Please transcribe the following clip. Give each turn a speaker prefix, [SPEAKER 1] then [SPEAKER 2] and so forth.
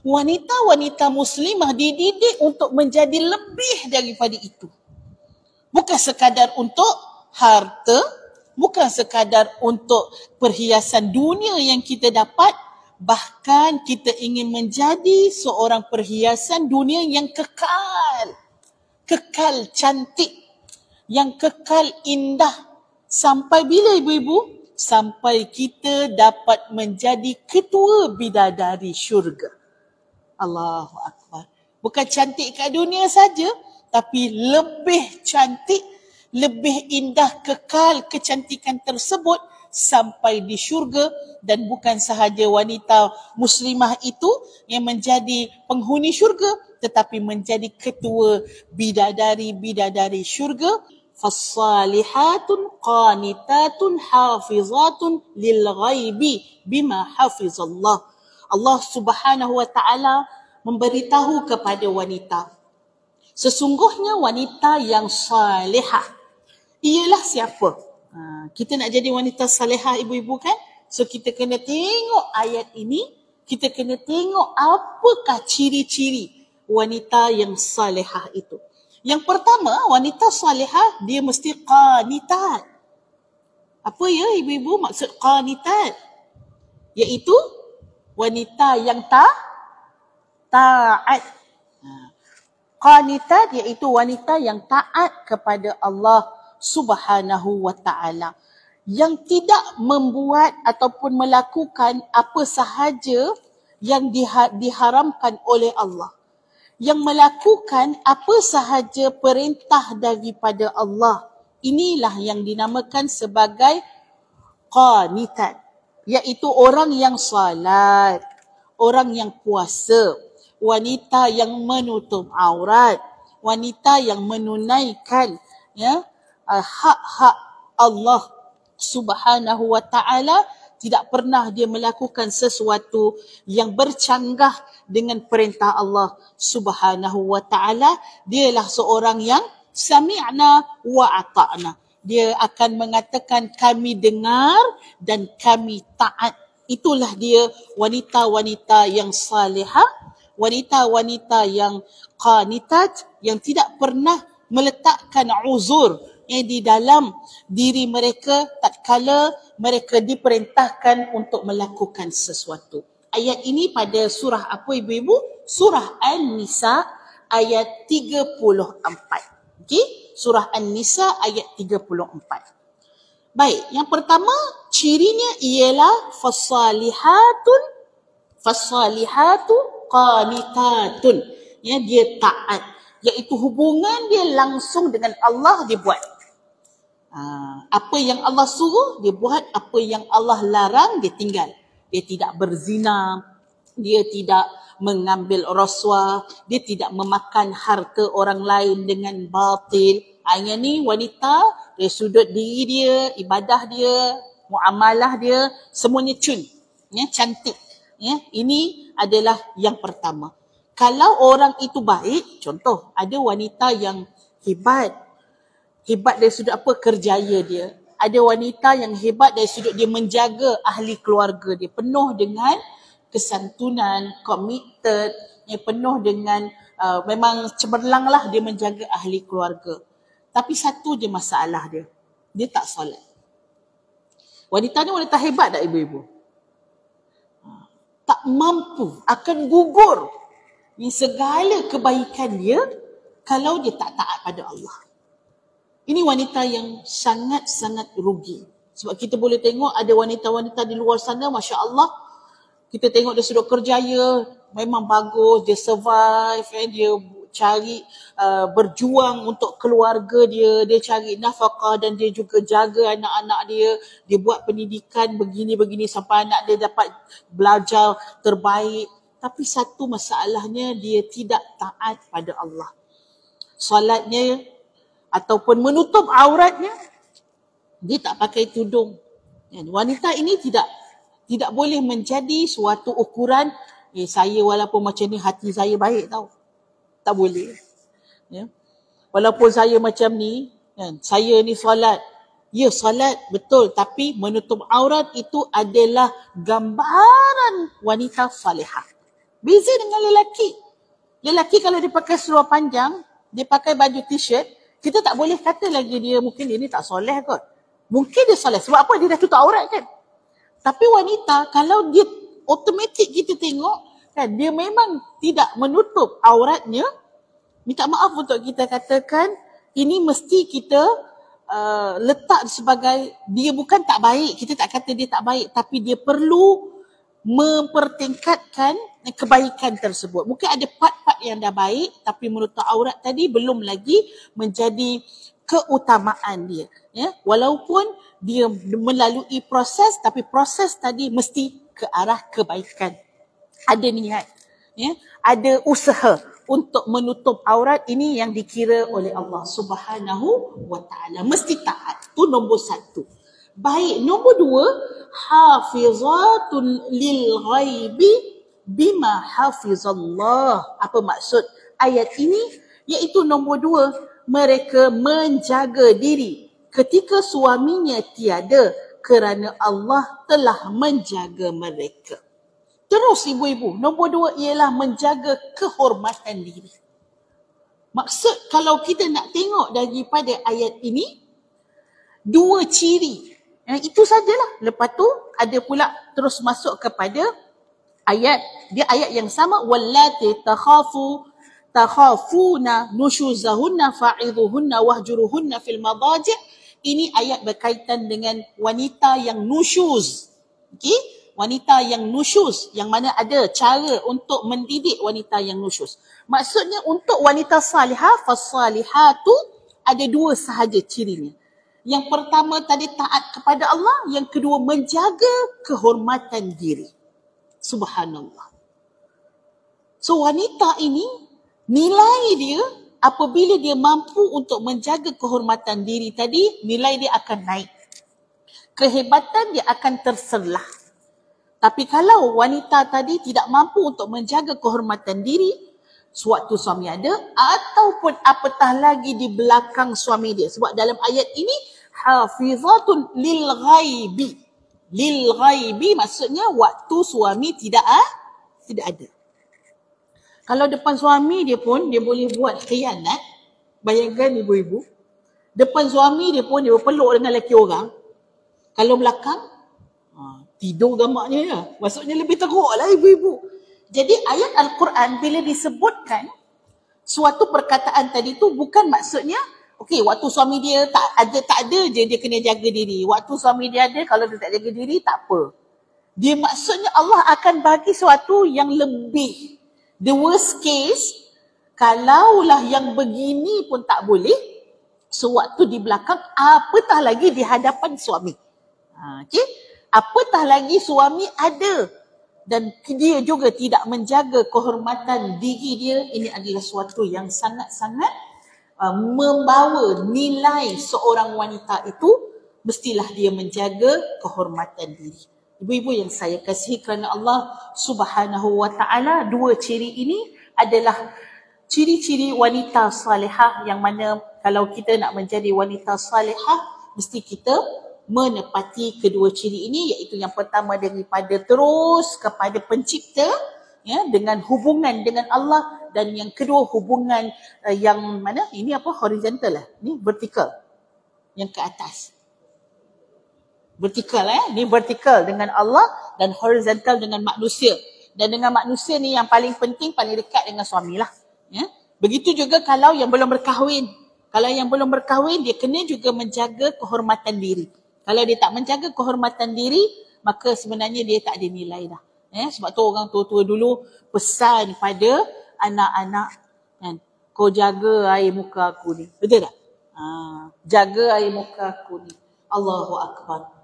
[SPEAKER 1] Wanita-wanita muslimah dididik untuk menjadi lebih daripada itu. Bukan sekadar untuk harta, bukan sekadar untuk perhiasan dunia yang kita dapat, bahkan kita ingin menjadi seorang perhiasan dunia yang kekal. Kekal cantik, yang kekal indah. Sampai bila ibu-ibu? Sampai kita dapat menjadi ketua bidadari syurga. Allahu Akbar. Bukan cantik kat dunia saja, tapi lebih cantik, lebih indah, kekal kecantikan tersebut sampai di syurga. Dan bukan sahaja wanita muslimah itu yang menjadi penghuni syurga, tetapi menjadi ketua bidadari-bidadari syurga. Fassalihatun qanitatun hafizatun lil ghaibi bima hafizallah. Allah Subhanahu wa taala memberitahu kepada wanita, sesungguhnya wanita yang salihah ialah siapa? Kita nak jadi wanita salihah ibu-ibu kan? So kita kena tengok ayat ini, kita kena tengok apakah ciri-ciri wanita yang salihah itu. Yang pertama, wanita salihah dia mesti qanitat. Apa ya ibu-ibu maksud qanitat? Iaitu wanita yang taat. Qanitat iaitu wanita yang taat kepada Allah Subhanahu wa taala, yang tidak membuat ataupun melakukan apa sahaja yang diharamkan oleh Allah, yang melakukan apa sahaja perintah daripada Allah. Inilah yang dinamakan sebagai qanitat, iaitu orang yang salat, orang yang puasa, wanita yang menutup aurat, wanita yang menunaikan hak-hak Allah Subhanahu wa taala. Tidak pernah dia melakukan sesuatu yang bercanggah dengan perintah Allah Subhanahu wa taala. Dialah seorang yang sami'na wa ata'na. Dia akan mengatakan kami dengar dan kami taat. Itulah dia wanita-wanita yang salihah, wanita-wanita yang qanitat, yang tidak pernah meletakkan uzur di dalam diri mereka tatkala mereka diperintahkan untuk melakukan sesuatu. Ayat ini pada surah apa ibu-ibu? Surah An-Nisa ayat 34. Okey, surah An-Nisa ayat 34. Baik, yang pertama cirinya ialah fasalihatu qanitatun. Ya, dia taat, iaitu hubungan dia langsung dengan Allah dia buat. Apa yang Allah suruh dia buat, apa yang Allah larang dia tinggal. Dia tidak berzina, dia tidak mengambil rasuah, dia tidak memakan harta orang lain dengan batil. Yang ni wanita dari sudut diri dia, ibadah dia, muamalah dia, semuanya cun, cantik. Ini adalah yang pertama. Kalau orang itu baik, contoh ada wanita yang hebat dari sudut apa? Kerjaya dia. Ada wanita yang hebat dari sudut dia menjaga ahli keluarga dia. Penuh dengan kesantunan, committed, penuh dengan memang cemerlang lah dia menjaga ahli keluarga. Tapi satu je masalah dia. Dia tak solat. Wanita ni wanita hebat tak ibu-ibu? Tak mampu, akan gugur segala kebaikan dia kalau dia tak taat pada Allah. Ini wanita yang sangat-sangat rugi. Sebab kita boleh tengok ada wanita-wanita di luar sana, Masya Allah. Kita tengok dia sudut kerjaya, memang bagus, dia survive, dia cari, berjuang untuk keluarga dia, dia cari nafkah dan dia juga jaga anak-anak dia, dia buat pendidikan begini-begini sampai anak dia dapat belajar terbaik. Tapi satu masalahnya, dia tidak taat pada Allah. Solatnya ataupun menutup auratnya, dia tak pakai tudung. Wanita ini tidak boleh menjadi suatu ukuran, saya walaupun macam ni hati saya baik tau. Tak boleh. Walaupun saya macam ni, saya ni solat. Ya, solat betul, tapi menutup aurat itu adalah gambaran wanita salihah. Beza dengan lelaki. Lelaki kalau dia pakai seluar panjang, dia pakai baju t-shirt, kita tak boleh kata lagi mungkin dia ni tak soleh kot. Mungkin dia soleh. Sebab apa? Dia dah tutup aurat kan. Tapi wanita, kalau dia automatik kita tengok, kan, dia memang tidak menutup auratnya, minta maaf untuk kita katakan, ini mesti kita letak sebagai, dia bukan tak baik, kita tak kata dia tak baik, tapi dia perlu mempertingkatkan kebaikan tersebut. Mungkin ada part-part yang dah baik, tapi menutup aurat tadi belum lagi menjadi keutamaan dia. Ya? Walaupun dia melalui proses, tapi proses tadi mesti ke arah kebaikan. Ada niat, ya? Ada usaha untuk menutup aurat, ini yang dikira oleh Allah Subhanahu wa ta'ala. Mesti taat. Itu nombor satu. Baik, nombor dua, hafizatun lil ghaibi bima hafizallah. Apa maksud ayat ini? Iaitu nombor dua, mereka menjaga diri ketika suaminya tiada kerana Allah telah menjaga mereka. Terus ibu-ibu, nombor dua ialah menjaga kehormatan diri. Maksud kalau kita nak tengok daripada ayat ini, dua ciri. Itu sajalah. Lepas tu ada pula terus masuk kepada ayat, dia ayat yang sama, wallati takhafuna nushuzahunna fa'idhuhunna wahjuruhunna fil madaji'. Ini ayat berkaitan dengan wanita yang nusyuz. Okey? Wanita yang nusyuz, yang mana ada cara untuk mendidik wanita yang nusyuz. Maksudnya untuk wanita salihah, fasalihatu, ada dua sahaja cirinya. Yang pertama tadi taat kepada Allah, yang kedua menjaga kehormatan diri. Subhanallah. So wanita ini, nilai dia apabila dia mampu untuk menjaga kehormatan diri tadi, nilai dia akan naik. Kehebatan dia akan terselah. Tapi kalau wanita tadi tidak mampu untuk menjaga kehormatan diri, sewaktu suami ada, ataupun apatah lagi di belakang suami dia. Sebab dalam ayat ini, hafizatun lil ghaibi. Lil ghaibi maksudnya waktu suami tidak ada. Kalau depan suami dia pun, dia boleh buat khianat. Bayangkan ibu-ibu, depan suami dia pun, dia berpeluk dengan lelaki orang. Kalau belakang, tidur gambarnya ya. Maksudnya lebih teruk lah ibu-ibu. Jadi ayat Al-Quran bila disebutkan suatu perkataan tadi tu bukan maksudnya okey, waktu suami dia tak ada je dia kena jaga diri. Waktu suami dia ada, kalau dia tak jaga diri tak apa. Dia maksudnya Allah akan bagi sesuatu yang lebih. The worst case, kalaulah yang begini pun tak boleh, sewaktu di belakang, apatah lagi di hadapan suami. Okey? Apatah lagi suami ada dan dia juga tidak menjaga kehormatan diri dia, ini adalah sesuatu yang sangat-sangat membawa nilai seorang wanita itu, mestilah dia menjaga kehormatan diri. Ibu-ibu yang saya kasihi kerana Allah Subhanahu wa ta'ala, dua ciri ini adalah ciri-ciri wanita salihah, yang mana kalau kita nak menjadi wanita salihah, mesti kita menepati kedua ciri ini, iaitu yang pertama daripada terus kepada pencipta, ya, dengan hubungan dengan Allah, dan yang kedua hubungan yang mana ini apa, horizontal lah, ni vertikal, yang ke atas. Vertikal ni vertikal dengan Allah dan horizontal dengan manusia. Dan dengan manusia ni yang paling penting, paling dekat dengan suami lah. Ya. Begitu juga kalau yang belum berkahwin. Kalau yang belum berkahwin, dia kena juga menjaga kehormatan diri. Kalau dia tak menjaga kehormatan diri, maka sebenarnya dia tak ada nilai dah. Ya, sebab tu orang tua-tua dulu pesan pada anak-anak, kan, kau jaga air muka aku ni. Betul tak? Jaga air muka aku ni. Allahu Akbar.